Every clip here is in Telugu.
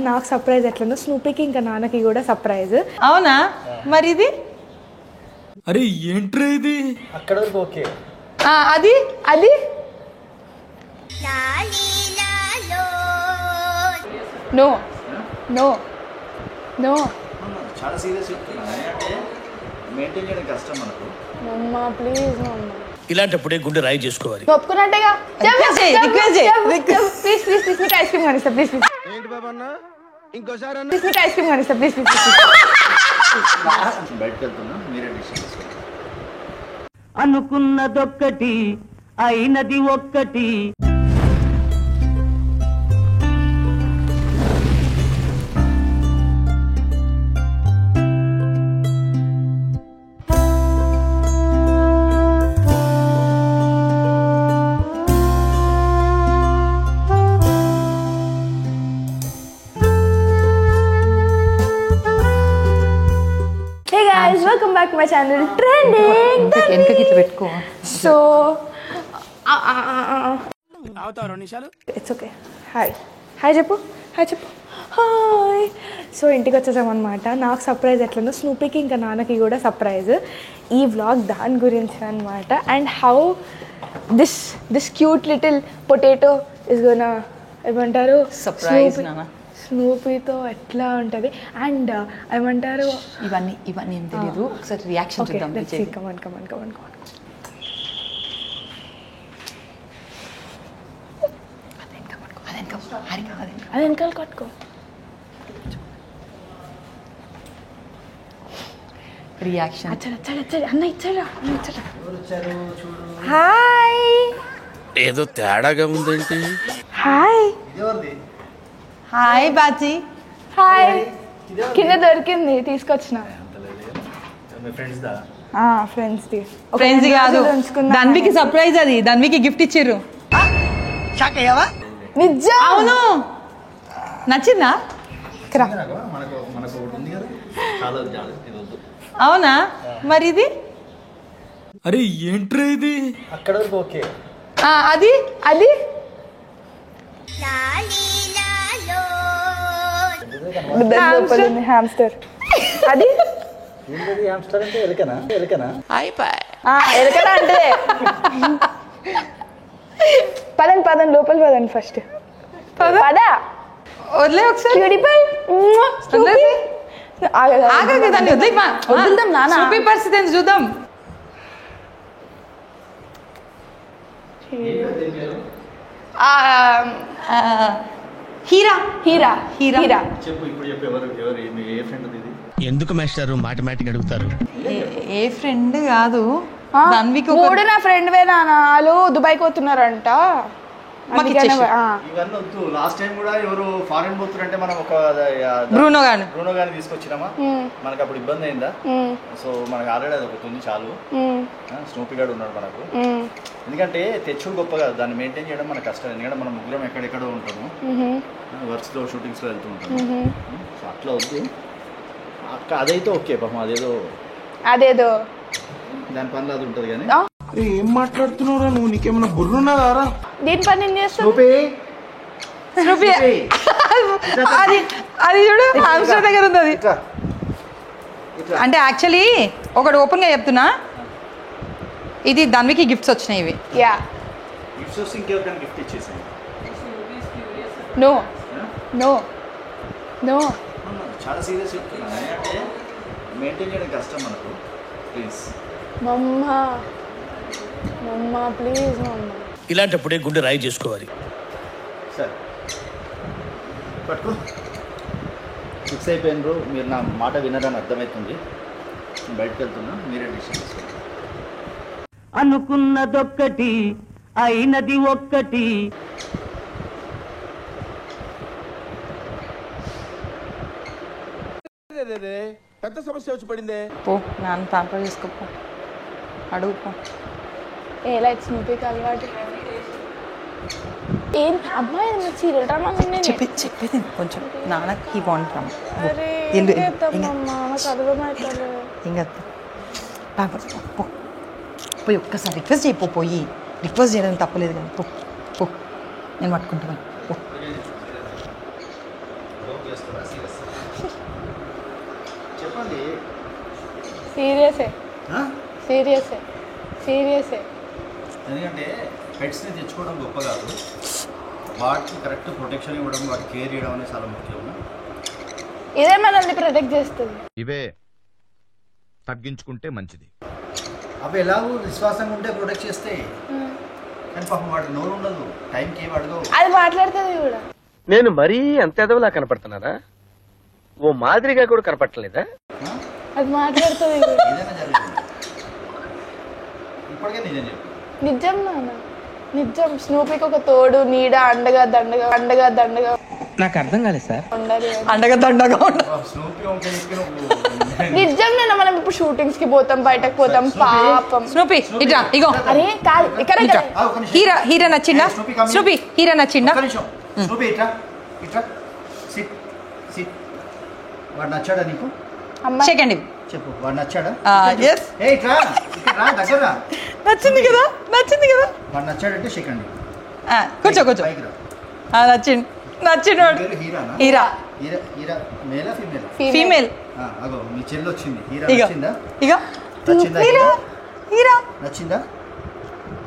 నాకు సర్ప్రైజ్ ఎట్లనో స్నూపీకి ఇంకా నాన్నకి కూడా సర్ప్రైజ్. అవునా? మరి ఇది అరే ఏంట్రా ఇది? అక్కడ వరకు ఓకే. అది అది నో నో నో చాలా సీరియస్ చెప్తున్నా. అంటే మెయింటైన్ చేయడం కష్టం మనకు. మమ్మా ప్లీజ్ మమ్మా. ఇలాంటప్పుడే గుండె రాయి చేసుకోవాలి. ఒప్పుకున్నట్టేగా. ప్లీజ్ ప్లీజ్ ప్లీజ్ మీకు ఐస్ క్రీమ్ కానిస్తా. ప్లీజ్ ప్లీజ్ ఏంటి బాబా అన్న? ఇంకోసారి అన్న. ప్లీజ్ మీకు ఐస్ క్రీమ్ కానిస్తా. ప్లీజ్ ప్లీజ్ బయటకు వెళ్తున్నా, మీరే డిసిషన్ తీసుకోండి. అనుకున్నదొక్కటి అయినది ఒక్కటి. Welcome back to my channel trending. So it's okay. Hi hi చెప్పు. హాయ్ చెప్పు. హాయ్. సో ఇంటికి వచ్చేసామన్నమాట. నాకు సర్ప్రైజ్ ఎట్లనో స్నూపీకి ఇంకా నాన్నకి కూడా సర్ప్రైజ్. ఈ వ్లాగ్ దాని గురించి అనమాట. And how this cute little potato is gonna ఏమంటారు సర్ప్రైజ్ స్నూపీతో ఎట్లా ఉంటుంది అండ్ ఏమంటారు ఇవన్నీ ఏం తెలియదు. ఒకసారి రియాక్షన్ చూద్దాం. Come on come on come on come on. అది వెనకాల కట్టుకో. రియాక్షన్ అన్న ఇచ్చాడా. హాయ్. ఏదో తేడాగా ఉందేంటి? హాయ్ హాయ్ బాజీ. హాయ్. కింద దొరికింది తీసుకొచ్చిన. ఫ్రెండ్స్ కాదు, ధన్వికి సర్ప్రైజ్. అది ధన్వికి గిఫ్ట్ ఇచ్చిర్రు. నిజం? అవును. నచ్చిందా? అవునా? మరి ఇది అరే ఏంట్రా ఇది? అక్కడ వరకు ఓకే. అది అది హామ్స్టర్. అది హామ్స్టర్ అంటే ఎలుకనా? ఎలుకనా ఎలుకనా అంటే పదండి లోపల పదండి ఫస్ట్. పదా వదిలే ఒకసారి. వదులుదాం నాన్న. పరిస్థితి చూద్దాం. హీరా హీరా హీరా హీరా. చెప్పు ఇప్పుడు చెప్పు. ఎవరు ఏ ఫ్రెండ్ ఇది? ఎందుకు మాస్టారు మాటమాటిక్ అడుగుతారు? ఏ ఫ్రెండ్ కాదు ధన్వికి. మూడు నా ఫ్రెండ్ వేనా వాళ్ళు దుబాయ్కి పోతున్నారంట. ఇవన్నీ వద్దు. లాస్ట్ టైం కూడా ఎవరు ఫారెన్ పోతున్నారంటే మనం ఒక బ్రూనో గాని తీసుకొచ్చినామా? మనకు అప్పుడు ఇబ్బంది అయిందా? సో మనకు ఆల్రెడీ అది ఒకటి ఉంది చాలు. స్నూపీ గాడు ఉన్నాడు మనకు. ఎందుకంటే తెచ్చుడు గొప్ప కాదు, దాన్ని మెయింటైన్ చేయడం మనకు కష్టం. ఎందుకంటే మనం ముగ్గురం ఎక్కడెక్కడో ఉంటాము, వర్క్స్లో షూటింగ్స్లో వెళ్తూ ఉంటాము. సో అట్లా వద్దు. అదైతే ఓకే పాపం. అదేదో దాని పనులు అది ఉంటుంది. కానీ ఏం మాట్లాడుతున్నావురా నువ్వు? నీకేమన్నా బుర్రున్నదారా? దీని పని ఏం చేస్తావు? అది చూడు హామ్స్టర్ దగ్గర ఉంది. అది అంటే యాక్చువల్లీ ఒకటి ఓపెన్ గా చెప్తున్నా, ఇది ధన్వికి గిఫ్ట్స్ వచ్చినాయి. ఇవి గిఫ్ట్స్ వస్తే ఇంకెవరికైనా గిఫ్ట్ ఇచ్చేసాను. నో నో నో చాలా సీరియస్ చెప్తున్నా. అంటే మెయింటైన్ చేయడం కష్టం మనకు. ప్లీజ్ మమ్మా ప్లీజ్ మమ్మా. ఇలాంటప్పుడే గుండె రాయి చేసుకోవాలి. సార్ పట్టుకో. ఫిక్స్ అయిపోయినరు. మీరు నా మాట వినరని అర్థమవుతుంది. బయటకు వెళ్తున్నా, మీరే డిసిషన్ తీసుకోండి. అనుకున్నదొక్కటి అయినది ఒక్కటి. పెద్ద సమస్య వచ్చి పడిందే. పో నాన్న ప్యాంపర్ చేసుకోపో. అడుగుపో. ఎలా స్నూపీకి అలవాటు. ఏం అమ్మాయి సీరియల్ డ్రామా చెప్పేది కొంచెం. నాన్నకి బాగుంటాం. పోయి ఒక్కసారి రిక్వెస్ట్ చేయపోయి. రిక్వెస్ట్ చేయడం తప్పలేదు కానీ పో. నేను పట్టుకుంటాను. చేస్తారా సీరియస్ చెప్పండి. సీరియసే సీరియసే సీరియసే. ఎందుకంటే పెట్స్ని తెచ్చుకోవడం గొప్ప కాదు, వాటికి కరెక్ట్ ప్రొటెక్షన్ ఇవ్వడం, వాటి కేర్ చేయడం అనేది చాలా ముఖ్యం. ఇదే మనల్ని ప్రొటెక్ట్ చేస్తుంది. ఇవే తగ్గించుకుంటే మంచిది. అవి ఎలాగో విశ్వాసంగా ఉంటే ప్రొటెక్ట్ చేస్తాయి, కానీ పాపం వాడు నోరు ఉండదు, టైంకి ఏమి అడగవు. అది మాట్లాడుతుంది కూడా. నేను మరీ అంత ఎదవలా కనపడుతున్నారా? ఓ మాదిరిగా కూడా కనపడలేదా? అది మాట్లాడుతుంది కూడా. ఏదైనా జరిగింది ఇప్పటికే నిజం చెప్పు. నిజం నాన్న, నిజం. స్నూపీకి ఒక తోడు, నీడ, అండగా దండగా అండగా దండగా నాకు అర్థం కాలేదు సార్. ఉండాలి. అండగా దండగా ఉండాలి. స్నూపీ వంకాయ చెప్పి నువ్వు నిజం నాన్న. మనం ఇప్పుడు షూటింగ్స్ కి పోతాం, బయటకు పోతాం. పాపం. స్నూపీ ఇట్రా, ఇగో. అరే కాదు, ఇక్కడ ఇట్రా. హీరా నచ్చిందా? స్నూపీ హీరా నచ్చిందా? ఒక్క నిమిషం. స్నూపీ ఇట్రా ఇట్రా, సిట్ సిట్. వాడు నచ్చాడా నీకు? అమ్మాయి సెకండ్ చెప్పు, వాడు నచ్చాడా? ఎస్. ఏ ఇట్రా, ఇక్కడ రా, దగ్గర రా. నచ్చింది కదా, నచ్చింది కదా. వాడు నచ్చాడంటే సెకండ్. కూర్చో కూర్చో. పైకి రా. నచ్చింది, నచ్చింది వాడు. పేరు హీరానా? హీరా హీరా హీరా మేలా ఫీమేల్? ఫీమేల్. అగో మీ చెల్లి వచ్చింది. హీరా ఇగో నచ్చిందా? ఇగో నచ్చిందా? హీరా హీరా. నచ్చిందా?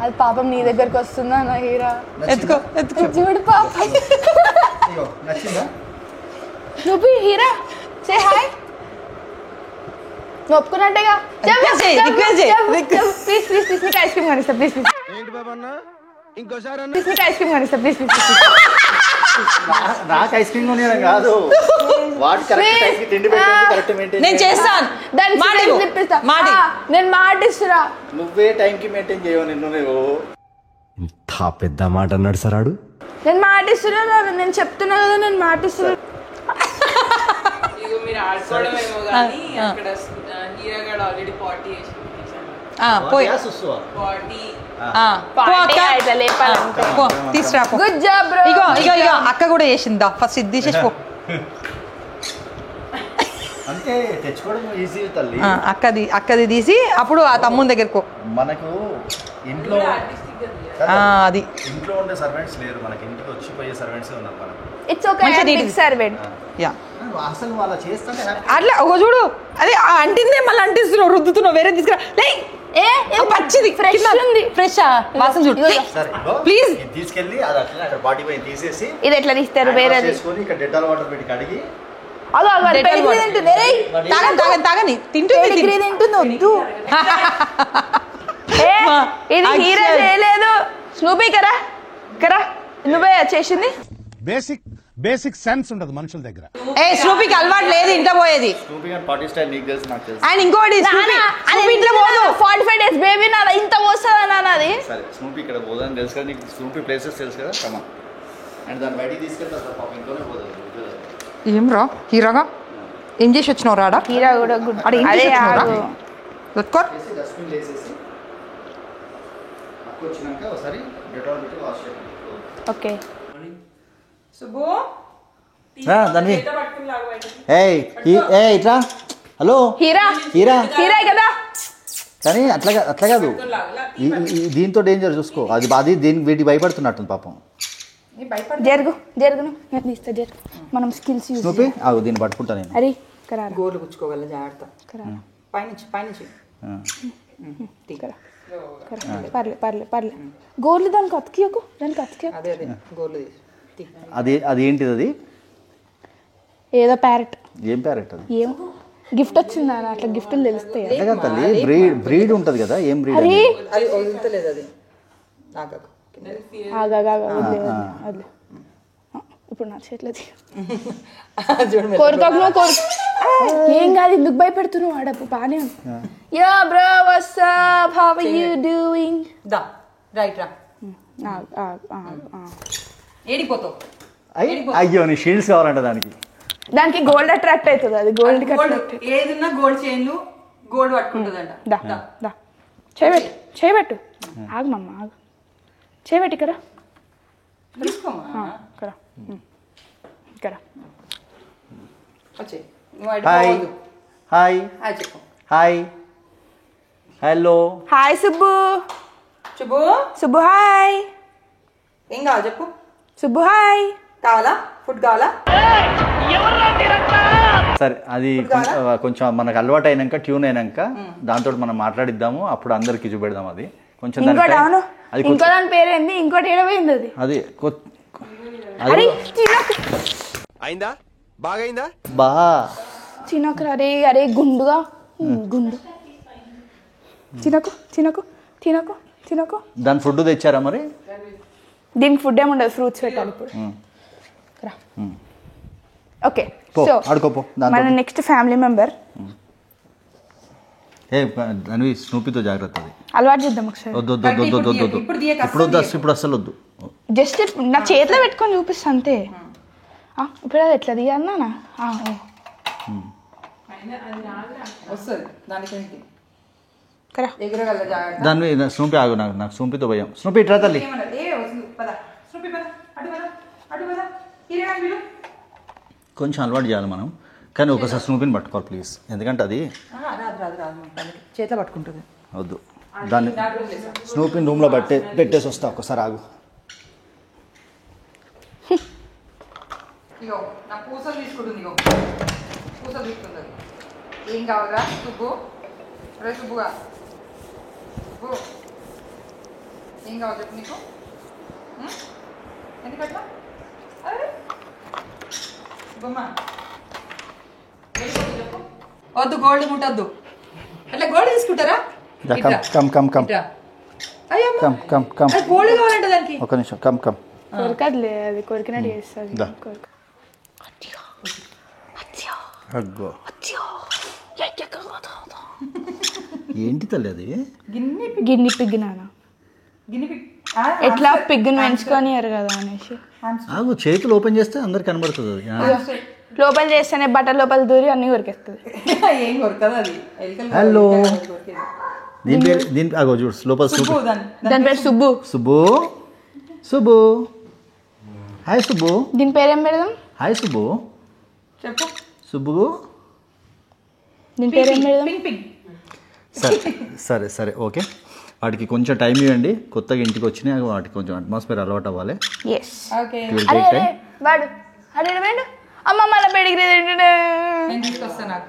అది పాపం నీ దగ్గరకు వస్తుందా నా హీరా? ఎత్తుకో ఎత్తుకో. చూడు పాపం. ఇగో నచ్చిందా? నువ్వు హీరా సే హాయ్. నువ్వు ఒప్పుకున్నట్టేగా? Request చేయి, request చేయి. ప్లీజ్ ప్లీజ్ ప్లీజ్ నీకు ఐస్ క్రీమ్ కనిస్తా. ప్లీజ్ ప్లీజ్ ఏంటి బాబా అన్న ఇంకోసారి అన్న? ప్లీజ్ నీకు ఐస్ క్రీమ్ కనిస్తా. Please please please. నాకు ఐస్ క్రీమ్ కొనియడం కాదు, వాడు కరెక్ట్ టైంకి తిండి పెట్టండి, కరెక్ట్ మెయింటైన్. నేను చేస్తాను. దానికి మాట ఫ్రెండ్స్ ఇవ్వు. ఇప్పిస్తా. మాట ఇవ్వు. నేను మాట ఇస్తురా. నువ్వే టైంకి మెయింటైన్ చేయవు నిన్ను నువ్వు. ఇంత పెద్ద మాట అన్నాడు సార్ ఆడు. నేను మాట ఇస్తున్నా, నేను చెప్తున్నా కదా, నేను మాట ఇస్తున్నా. మీరు ఆడుకోవడమేమో కానీ అక్కడ హీరాగాడు ఆల్రెడీ పార్టీ చేసి పోయి పార్టీ తీసురా పో. Good job bro. ఇగో ఇగో ఇగో అక్క కూడా చేసిందా? ఫస్ట్ ఇది తీసేసి పో. అంటే తెచ్చుకోవడం ఈజీ తల్లి. అక్కది తీసి అప్పుడు ఆ తమ్ముని దగ్గరకు. మనకు ఇంట్లో అది ఇంట్లో ఉండే సర్వెంట్స్ లేరు, మనకి ఇంటికి వచ్చిపోయే సర్వెంట్స్ ఉన్నారు మనకు. It's okay. Big servant. Yeah అసలు వాళ్ళ చేస్తానే అట్లా ఒక చూడు. అదే అంటిందే మళ్ళీ అంటిస్తున్నావు, రుద్దుతున్నావు. వేరే తీసుకురా. పచ్చిది ఫ్రెష్ ఉంది. ఫ్రెష్ వాసన చూడు సరే ప్లీజ్. తీసుకెళ్ళి అది అట్లా అక్కడ బాడీ పైన తీసేసి ఇది ఎట్లా తీస్తారు? వేరే చేసుకొని ఇక్కడ డెటాల్ వాటర్ పెట్టి కడిగి. తాగని తింటుంది. వద్దు. ఇది హీరో చేయలేదు. స్నూపీ కరా కరా, నువ్వే చేసింది. బేసిక్ సెన్స్ ఉండదు మనుషుల దగ్గర. స్నూపీకి అలవాటు లేదు ఇంట్లో పోయేది. స్నూపీ గారి పార్టీ స్టైల్ నీకు తెలుసు, నాకు తెలుసు. అండ్ ఇంకోటి ఇంట్లో పోదు. 45 days బేబీ నాన్న ఇంత వస్తుందా నాన్న? అది సరే స్నూపీ ఇక్కడ పోదని తెలుసు కదా నీకు, స్నూపీ ప్లేసెస్ తెలుసు కదా. కమా అండ్ దాన్ని బయటికి తీసుకెళ్తా పాప, ఇంట్లోనే పోతుంది. ఏం రా హీరాగా ఏం చేసి వచ్చినావు? రాడా హీరా కూడా గుడ్. డస్ట్బిన్ వేసేసి అక్క వచ్చినాక ఒకసారి డెటాల్ పెట్టి వాష్ చేయండి. ఓకే. సుబ్బు దాన్ని ఇట్లా. హలో హీరా హీరా హీరా కదా. కానీ అట్లా కాదు, దీంతో డేంజర్ చూసుకో. అది దీనికి వీటి భయపడుతున్నట్టుంది పాపం. జరుగు జరుగును, నేను తీస్తా. జరుగు, మనం స్కిల్స్ యూజ్. స్నూపీ ఆగు, దీన్ని పట్టుకుంటా నేను. అరే కరా గోర్లు గుచ్చుకోగల జాగ్రత్త. పైనుంచి పర్లే. గోర్లు దానికి అతికియకు, అదే గోర్లు అది ఏంటిది? అది ఏదో ప్యారెట్. ఏం ప్యారెట్ అది? ఏం గిఫ్ట్ వచ్చిందా? అట్లా గిఫ్ట్లు తెలుస్తాయి. అట్లా తల్లి, బ్రీడ్ ఉంటుంది కదా. ఏం బ్రీడ్? అరే అది వదులుతలేదు. అది వదిలే. ఇప్పుడు నా చేతిలో కోరుకోకు. ఏం కాదు, ఎందుకు భయపెడుతున్నావు? ఆడపు బాగానే ఉంది. Yeah bro, what's up, how are you doing? Right రా. ఏడిపోతావు. అయ్యో నీ షీల్డ్స్ కావాలంట దానికి గోల్డ్ అట్రాక్ట్ అవుతుంది. అది గోల్డ్ ఏదన్నా గోల్డ్ చైన్లు గోల్డ్ పట్టుకుంటుందంట. చేయబెట్టు. ఆగు మమ్మ, ఆగు. చేయబెట్టి కరా. Hi hi hi hello hi Subbu. Subbu hi. ఏం కావాలి చెప్పు. సుబ్బు హాయ్. కావాలా? ఫుడ్ కావాలా? సరే అది కొంచెం మనకు అలవాటు అయినాక ట్యూన్ అయినాక దాంతో మనం మాట్లాడిద్దాము, అప్పుడు అందరికి చూపెడదాం. అది కొంచెం ఇంకోటి అవును, ఇంకో దాని పేరేంది, ఇంకోటి ఏడపోయింది అది. అది అరే చిన్నకు అయిందా బాగైందా బా చిన్నకు అరే అరే గుండుగా గుండు చిన్నకు చిన్నకు తినకు తినకు. దాని ఫుడ్ తెచ్చారా మరి? దీనికి ఫుడ్ ఏముండదు, ఫ్రూట్స్ పెట్టాలి ఇప్పుడు. ఓకే సో ఆడుకోపో. మన నెక్స్ట్ ఫ్యామిలీ మెంబర్ దాని స్నూపీతో జాగ్రత్త. అది అలవాటు చేద్దాం ఒకసారి. వద్దు వద్దు వద్దు వద్దు వద్దు వద్దు ఇప్పుడు వద్దు, ఇప్పుడు అసలు వద్దు. జస్ట్ నా చేతిలో పెట్టుకొని చూపిస్తా అంతే. ఇప్పుడు అది ఎట్లా తీయన్నా దాన్ని స్నూపీ ఆగు, నాకు స్నూపీతో భయం. స్నూపీ ఇట్రా తల్లి. కొంచెం అలవాటు చేయాలి మనం, కానీ ఒకసారి స్నూపీని పట్టుకోవాలి ప్లీజ్, ఎందుకంటే అది చేతిలో పట్టుకుంటుంది. వద్దు, దాన్ని స్నూపీని రూమ్లో పెట్టేసి వస్తా. ఒకసారి ఆగు. ఇగో నా పూసలు తీసుకుంటుంది, ఇగో పూసలు తీసుకుంటుంది. ఏం కావాలా సుబ్బు? రే సుబ్బుగా, సుబ్బు ఏం కావాలి చెప్పు నీకు? ఎందుకట్లా? సుబ్బమ్మ చెప్పు. వద్దు, గోల్డ్ ముట్టద్దు. అట్లా గోల్డ్ తీసుకుంటారా? కమ్ కమ్ కమ్ అయ్యో కమ్ కమ్ కమ్. గోల్డ్ కావాలంటే దానికి. ఒక నిమిషం, కమ్ కమ్. కొరకదులే, అది కొరికినట్టు చేస్తుంది. అగ్గో ఏంటి తల్లి అది? గిన్ని పిగ్ నాన్న, ఎట్లా పిగ్గుని పెంచుకొని కదా అనేసి. ఆగు, చేతులు ఓపెన్ చేస్తే అందరికి కనబడుతుంది అది. లోపల చేస్తేనే బట్ట లోపల దూరి అన్ని కొరికేస్తుంది. ఏం కొరకదు అది. హలో, దీని పేరు దీని ఆగో చూడు, లోపల సుబ్బు. దాని పేరు సుబ్బు. సుబ్బు సుబ్బు హాయ్ సుబ్బు. దీని పేరు ఏం పెడదాం? హాయ్ సుబ్బు. చెప్పు సుబ్బు. దీని పేరు ఏం పెడదాం? సరే సరే సరే ఓకే. వాటికి కొంచెం టైం ఇవ్వండి, కొత్తగా ఇంటికి వచ్చినాయి, వాటికి కొంచెం అట్మాస్ఫియర్ అలవాటు అవ్వాలి. ఓకే. అరే అరే వాడు అరే వేడు అమ్మ మళ్ళీ పెడిగిరి నేను తీసుకొస్తాను నాకు.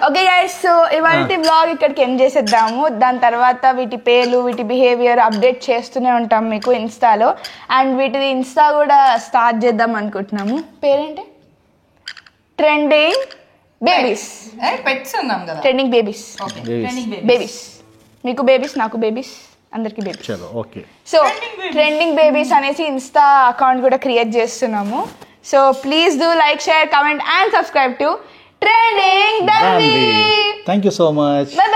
ఓకే గైస్, సో ఇవాళ వ్లాగ్ ఇక్కడికి ఎండ్ చేసేద్దాము. దాని తర్వాత వీటి పేర్లు, వీటి బిహేవియర్ అప్డేట్ చేస్తూనే ఉంటాం మీకు ఇన్స్టాలో. అండ్ వీటిది ఇన్స్టా కూడా స్టార్ట్ చేద్దాం అనుకుంటున్నాము. పేరేంటి? Trending babies. పెట్స్ ఉన్నాం కదా, ట్రెండింగ్ బేబీస్. ట్రెండింగ్ బేబీస్, మీకు బేబీస్, నాకు బేబీస్, అందరికి బేబీస్. చలో ఓకే. సో ట్రెండింగ్ బేబీస్ అనేసి ఇన్స్టా అకౌంట్ కూడా క్రియేట్ చేస్తున్నాము. So please do like, share, comment and subscribe to trending. Thank you so much. Bye bye.